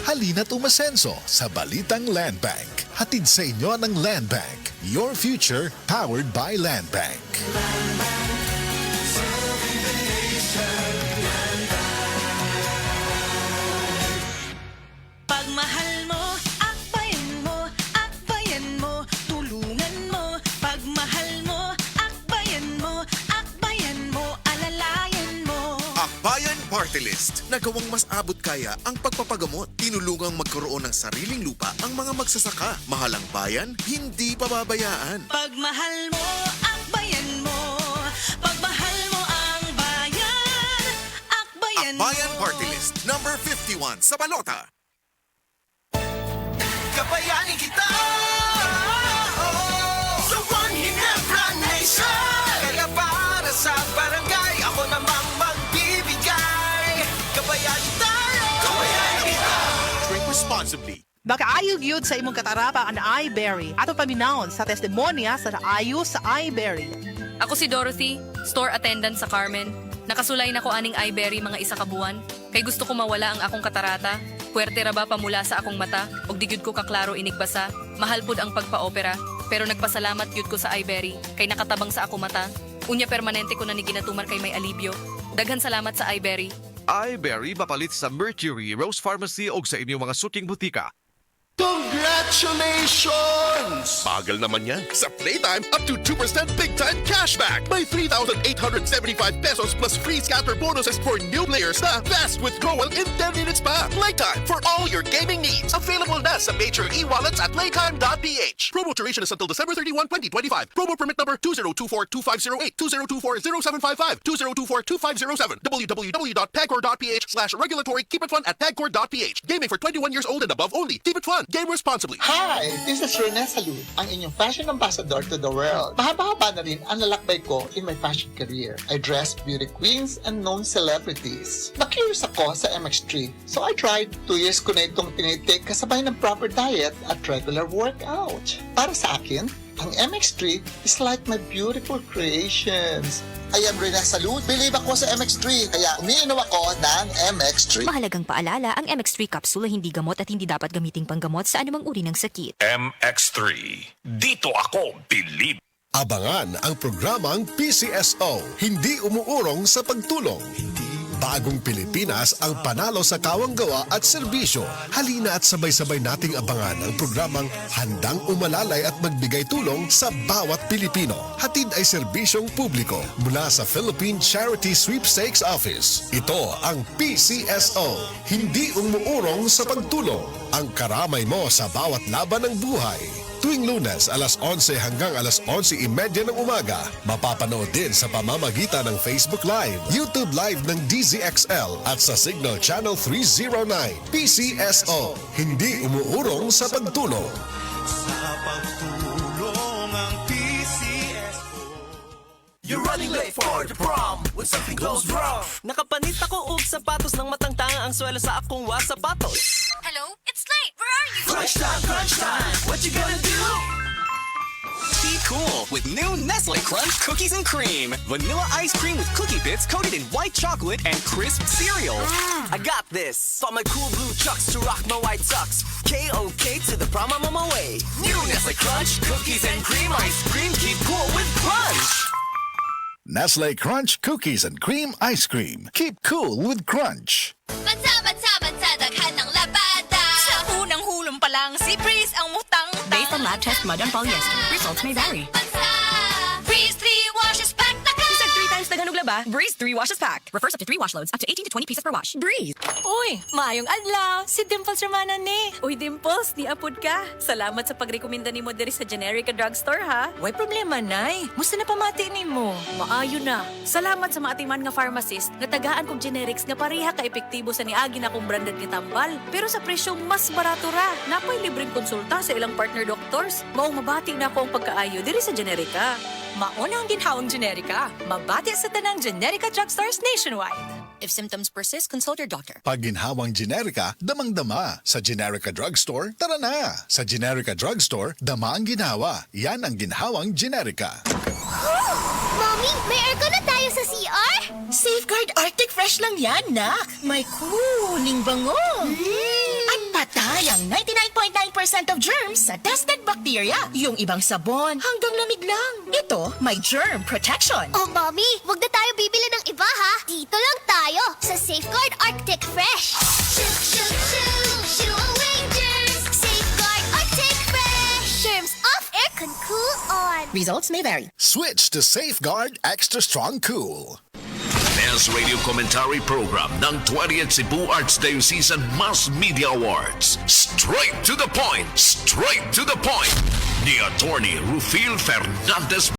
halina't umasenso sa Balitang Land Bank. Hatid sa inyo ng Land Bank. Your future powered by Land Bank. Pagmahal mo, akbayan mo, tulungan mo. Pagmahal mo, akbayan mo, alalayan mo. Akbayan Party List. Nagawang mas abot kaya ang pagpapagamot. Tinulungang magkaroon ng sariling lupa ang mga magsasaka. Mahalang bayan, hindi pababayaan. Pagmahal mo, akbayan mo. Pagmahal mo ang bayan, akbayan mo. Akbayan Party List, number 51 sa balota. Kabayanin kita sa One Ginebra Nation. Kaya para sa barangay, ako namang magbibigay. Kabayanin tayo, kabayanin kita. Drink responsibly. Makaayog yun sa imong katarapa ang iBerry ato paminahon sa testimonya sa naayo sa iBerry. Ako si Dorothy, store attendant sa Carmen. Nakasulay na ko aning iBerry mga isa ka buwan. Kay gusto ko mawala ang akong katarata. Puwerte ra ba pamula sa akong mata? Og di gyud ko kaklaro inigbasa. Mahal pud ang pagpa-opera. Pero nagpasalamat gyud ko sa iBerry. Kay nakatabang sa akong mata. Unya permanente ko na ni ginatuman kay may alibyo. Daghan salamat sa iBerry. iBerry mapalit sa Mercury, Rose Pharmacy o sa inyong mga suking butika. Congratulations! Bagal naman yan. Sa Playtime, up to 2% big time cashback. By 3,875 pesos plus free scatter bonuses for new players na fast withdrawal in 10 minutes pa. Playtime for all your gaming needs. Available na sa major e-wallets at playtime.ph. Promo duration is until December 31, 2025. Promo permit number 2024-2508, 2024-0755, 2024-2507, www.pagcor.ph/regulatory. Keep it fun at pagcor.ph. Gaming for 21 years old and above only. Keep it fun. Game responsibly. Hi! This is Rene Salud, ang inyong fashion ambassador to the world. Mahaba-haba na rin ang lalakbay ko in my fashion career. I dress beauty queens and known celebrities. Na-curious ako sa MX3, so I tried. 2 years ko na itong tinitake kasabay ng proper diet at regular workout. Para sa akin, ang MX3 is like my beautiful creations. I am Rene Salud. Believe ako sa MX3, kaya umiinom ako ng MX3. Mahalagang paalala, ang MX3 capsule ay hindi gamot at hindi dapat gamiting panggamot sa anumang uri ng sakit. MX3. Dito ako, believe. Abangan ang programang PCSO, hindi umuurong sa pagtulong. Bagong Pilipinas ang panalo sa kawang gawa at serbisyo. Halina at sabay-sabay nating abangan ang programang handang umalalay at magbigay tulong sa bawat Pilipino. Hatid ay serbisyong publiko mula sa Philippine Charity Sweepstakes Office. Ito ang PCSO, hindi umuurong sa pagtulong. Ang karamay mo sa bawat laban ng buhay. Tuwing Lunes, alas 11 hanggang alas 11:30 ng umaga. Mapapanood din sa pamamagitan ng Facebook Live, YouTube Live ng DZXL at sa Signal Channel 309. PCSO, hindi umuurong sa pagtulong. Sa pagtulong ang PCSO. You're running late for the prom when something goes wrong. Nakapanit ako og sapatos ng matangtanga ang swelo sa akong sapatos. Hello? It's late! Where are you? Crunch time, what you gonna do? Be cool with new Nestle Crunch Cookies and Cream. Vanilla ice cream with cookie bits coated in white chocolate and crisp cereal. I got this. Bought my cool blue chucks to rock my white tux. K-O-K to the prom, I'm on my way. New Nestle Crunch Cookies and Cream ice cream. Keep cool with Crunch. Nestle Crunch Cookies and Cream Ice Cream. Keep cool with Crunch. Bansa, daghan ng labada. Sa unang hulong pa lang, si Breeze ang mutang. Based on lab test mud and polyester, results may vary. Bansa, Breeze 3 washes pack na ka. Isang 3 times daghan og laba, Breeze 3 washes packed. Refers up to 3 wash loads, up to 18 to 20 pieces per wash. Breeze! Uy, maayong adlaw. Si Dimples Romana ni. Uy, Dimples, di apod ka. Salamat sa pagrekomenda nimo diri sa Generica Drugstore, ha? Way problema, nay. Musta na pamati nimo? Maayo na. Salamat sa maatiman nga pharmacist nga tagaan kog generics nga pareha ka epektibo sa niagi na kong branded ni Tambal. Pero sa presyong mas barato ra. Napay libreng konsulta sa ilang partner doctors. Maong mabati na ako ang pagkaayo diri sa Generica. Mauna ang ginhawang Generica. Mabati sa tanang Generica Drugstores nationwide. If symptoms persist, consult your doctor. Pag ginhawang generika, damang-dama. Sa Generica Drugstore, tara na! Sa Generica Drugstore, dama ang ginhawa. Yan ang ginhawang generika. Mommy, may aircon na tayo sa CR? Safeguard Arctic Fresh lang yan, nak. May cooling bango. At Namatay ang 99.9% of germs sa tested bacteria. Yung ibang sabon, hanggang lamig lang. Ito, may germ protection. Oh, Mommy, wag na tayo bibili ng iba, ha? Dito lang tayo sa Safeguard Arctic Fresh. Shoo, shoo, shoo, shoo away germs. Safeguard Arctic Fresh. Germs off, aircon cool on. Results may vary. Switch to Safeguard Extra Strong Cool. Best Radio Commentary Program ng 20th Cebu Archdiocese Mass Media Awards. Straight to the point! Straight to the point! Ni Attorney Rufil Fernandez